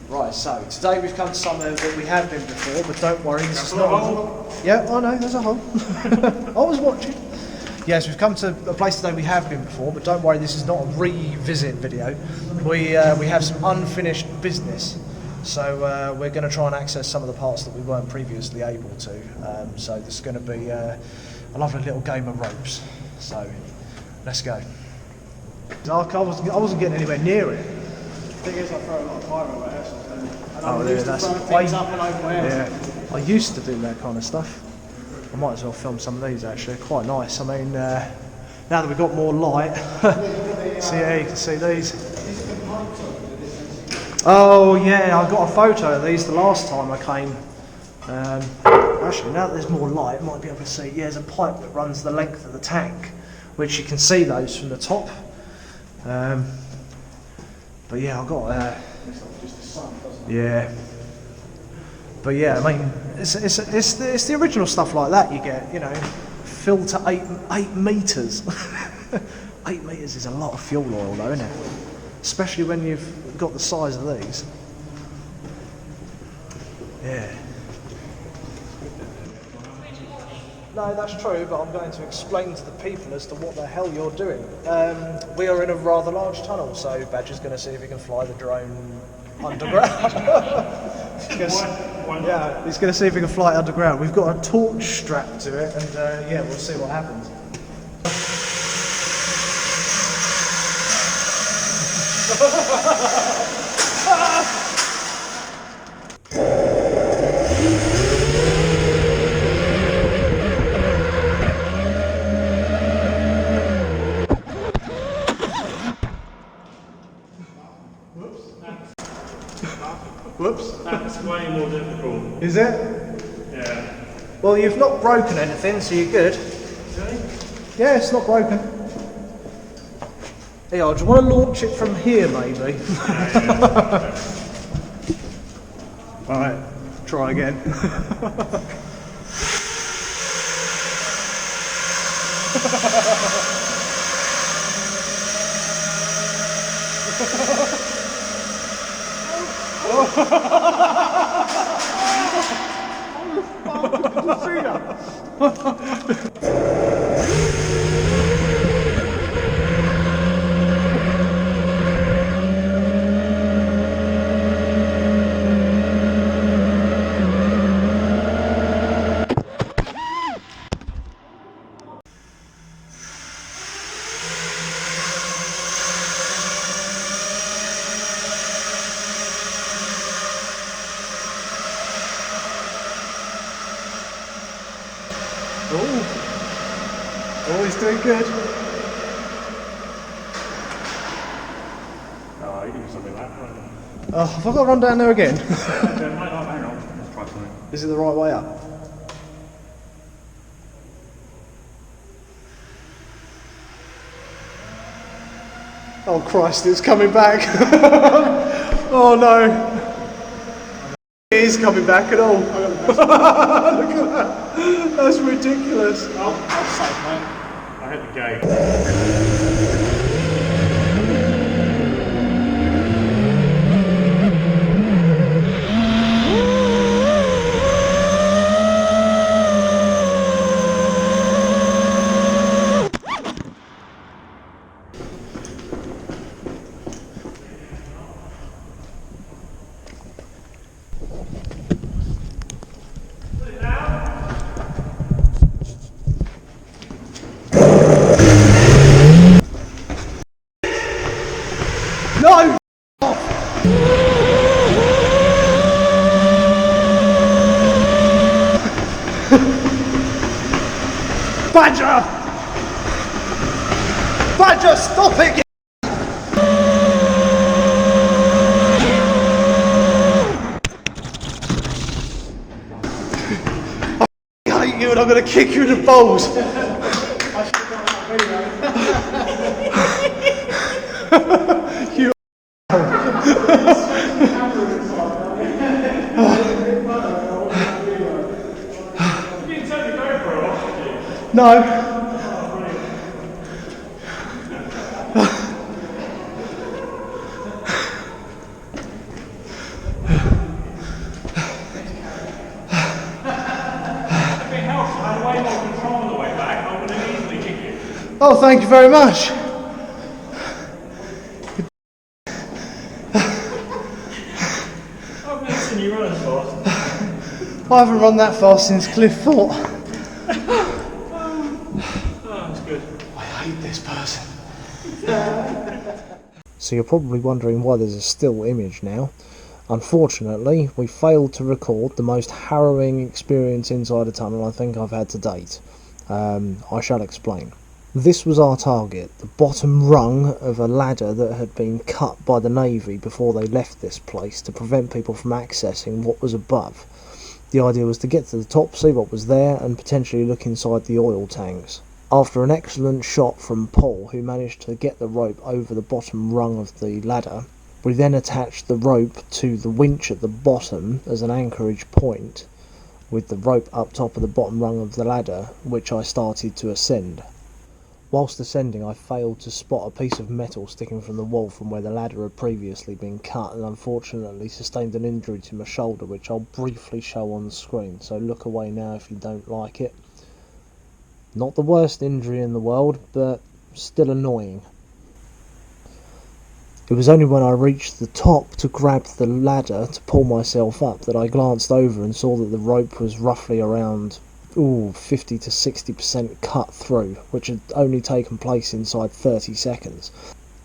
Right, so today we've come to somewhere that we have been before, but don't worry, this is not a hole. Yeah, I know, there's a hole. I was watching. Yes, we've come to a place today we have been before, but don't worry, this is not a revisit video. We have some unfinished business, so we're going to try and access some of the parts that we weren't previously able to. So there's going to be a lovely little game of ropes. So let's go. I wasn't getting anywhere near it. The thing is, I throw a lot of pyro at airsoft, and I'm yeah, used to throwing things up and over there. Yeah, I used to do that kind of stuff. I might as well film some of these actually, quite nice. I mean, now that we've got more light, see how you can see these. Oh yeah, I got a photo of these the last time I came. Actually, now that there's more light, I might be able to see. Yeah, there's a pipe that runs the length of the tank, which you can see those from the top. But yeah, I've got yeah. But yeah, I mean, it's the original stuff like that you get, you know, filled to 8 meters. 8 meters is a lot of fuel oil though, isn't it? Especially when you've got the size of these. Yeah. No, that's true, but I'm going to explain to the people as to what the hell you're doing. We are in a rather large tunnel, so Badger's going to see if he can fly the drone underground. Yeah, he's going to see if he can fly it underground. We've got a torch strapped to it, and yeah, we'll see what happens. Whoops. That's way more difficult. Is it? Yeah. Well, you've not broken anything, so you're good. Really? Yeah, it's not broken. Hey, do you want to launch it from here, maybe? Yeah. Alright, try again. Oh, he's doing good. Oh, you can do something like that. Oh, have I got to run down there again? Hang on, let's try something. Is it the right way up? Oh Christ, it's coming back. Oh no. It is coming back at all. Look at that. That's ridiculous. Oh, that's safe, mate. I hit the gate. No! Badger! Badger, stop it! I hate you and I'm going to kick you in the balls. You no. Oh, thank you very much. I've never seen you run as fast. I haven't run that fast since Cliff Fort. Oh, that's good. I hate this person. So you're probably wondering why there's a still image now. Unfortunately, we failed to record the most harrowing experience inside a tunnel I think I've had to date. I shall explain. This was our target, the bottom rung of a ladder that had been cut by the Navy before they left this place to prevent people from accessing what was above. The idea was to get to the top, see what was there, and potentially look inside the oil tanks. After an excellent shot from Paul, who managed to get the rope over the bottom rung of the ladder, we then attached the rope to the winch at the bottom as an anchorage point, with the rope up top of the bottom rung of the ladder, which I started to ascend. Whilst ascending, I failed to spot a piece of metal sticking from the wall from where the ladder had previously been cut, and unfortunately sustained an injury to my shoulder, which I'll briefly show on the screen, so look away now if you don't like it. Not the worst injury in the world, but still annoying. It was only when I reached the top to grab the ladder to pull myself up that I glanced over and saw that the rope was roughly around 50 to 60% cut through, which had only taken place inside 30 seconds.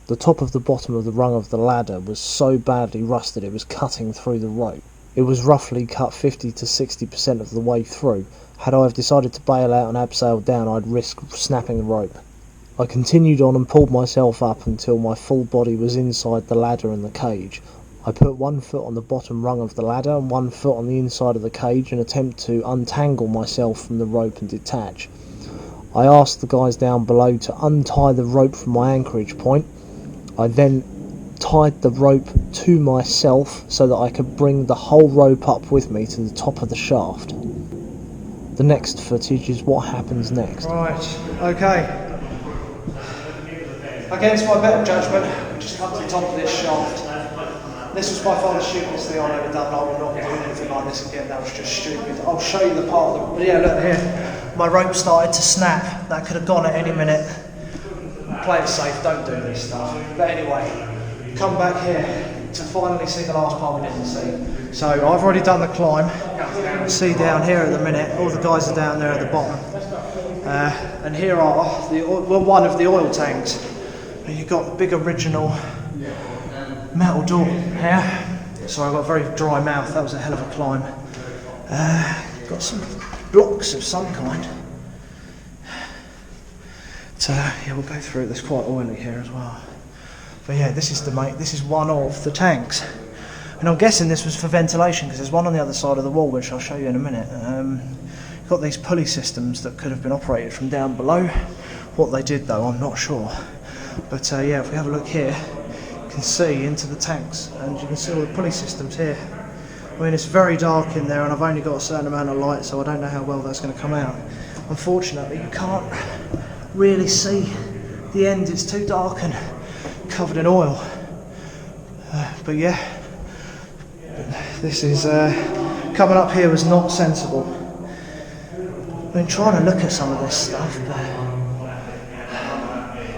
The top of the bottom of the rung of the ladder was so badly rusted it was cutting through the rope. It was roughly cut 50 to 60% of the way through. Had I have decided to bail out and abseil down, I'd risk snapping the rope. I continued on and pulled myself up until my full body was inside the ladder and the cage. I put one foot on the bottom rung of the ladder and one foot on the inside of the cage in an attempt to untangle myself from the rope and detach. I asked the guys down below to untie the rope from my anchorage point. I then tied the rope to myself so that I could bring the whole rope up with me to the top of the shaft. The next footage is what happens next. Right, okay. Against my better judgment, we just come to the top of this shaft. This was by far the stupidest thing I've ever done. I will not be doing anything like this again. That was just stupid. I'll show you the part of the... Yeah, look here. My rope started to snap. That could have gone at any minute. Play it safe, don't do this stuff. But anyway, come back here to finally see the last part we didn't see. So I've already done the climb. See down here at the minute, all the guys are down there at the bottom. And here are one of the oil tanks. And you've got the big original metal door here. Sorry, I've got a very dry mouth, that was a hell of a climb. Got some blocks of some kind. So yeah, we'll go through it. There's quite oily here as well. But yeah, this is one of the tanks. And I'm guessing this was for ventilation because there's one on the other side of the wall, which I'll show you in a minute. Got these pulley systems that could have been operated from down below. What they did though, I'm not sure. But yeah, if we have a look here, you can see into the tanks and you can see all the pulley systems here. I mean, it's very dark in there and I've only got a certain amount of light, so I don't know how well that's going to come out. Unfortunately, you can't really see the end, it's too dark and covered in oil. But yeah, this is coming up here was not sensible. I've been trying to look at some of this stuff, but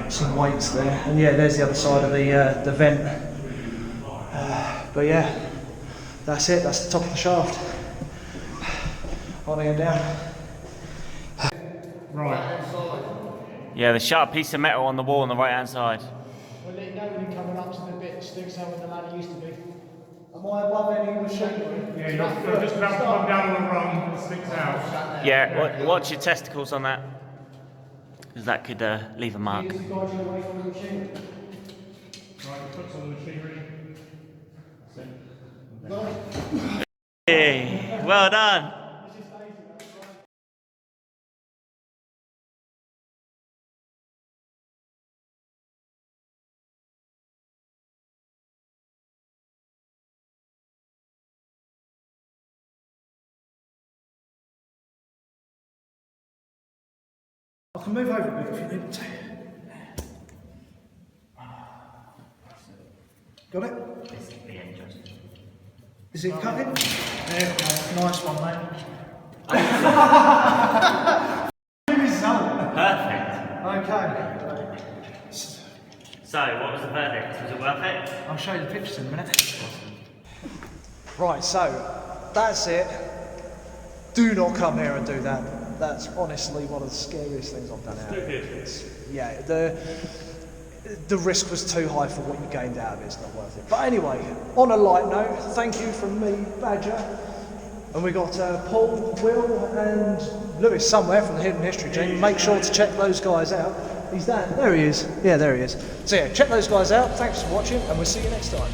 some weights there, and yeah, there's the other side of the vent. But yeah, that's it. That's the top of the shaft. I'll go down. Right. Yeah, the sharp piece of metal on the wall on the right hand side. We'll let you know when you're coming up to the bit that sticks out where the ladder used to be. Am I above any machinery? Yeah, you're just about to come down on the rung that sticks out. Yeah, watch your testicles on that, because that could leave a mark. Use the guide you away from the machinery. Right, put some of the machinery. That's it. Hey, well done. I can move over a bit if you need to. Got it? Is it cutting? Yeah, nice one, mate. Perfect. Okay. So, what was the verdict? Was it worth it? I'll show you the pictures in a minute. Right, so that's it. Do not come here and do that. That's honestly one of the scariest things I've done out here. Yeah, the risk was too high for what you gained out of it. It's not worth it. But anyway, on a light note, thank you from me, Badger. And we got Paul, Will and Lewis somewhere from the Hidden History team. Make sure to check those guys out. He's there. There he is. Yeah, there he is. So yeah, check those guys out. Thanks for watching and we'll see you next time.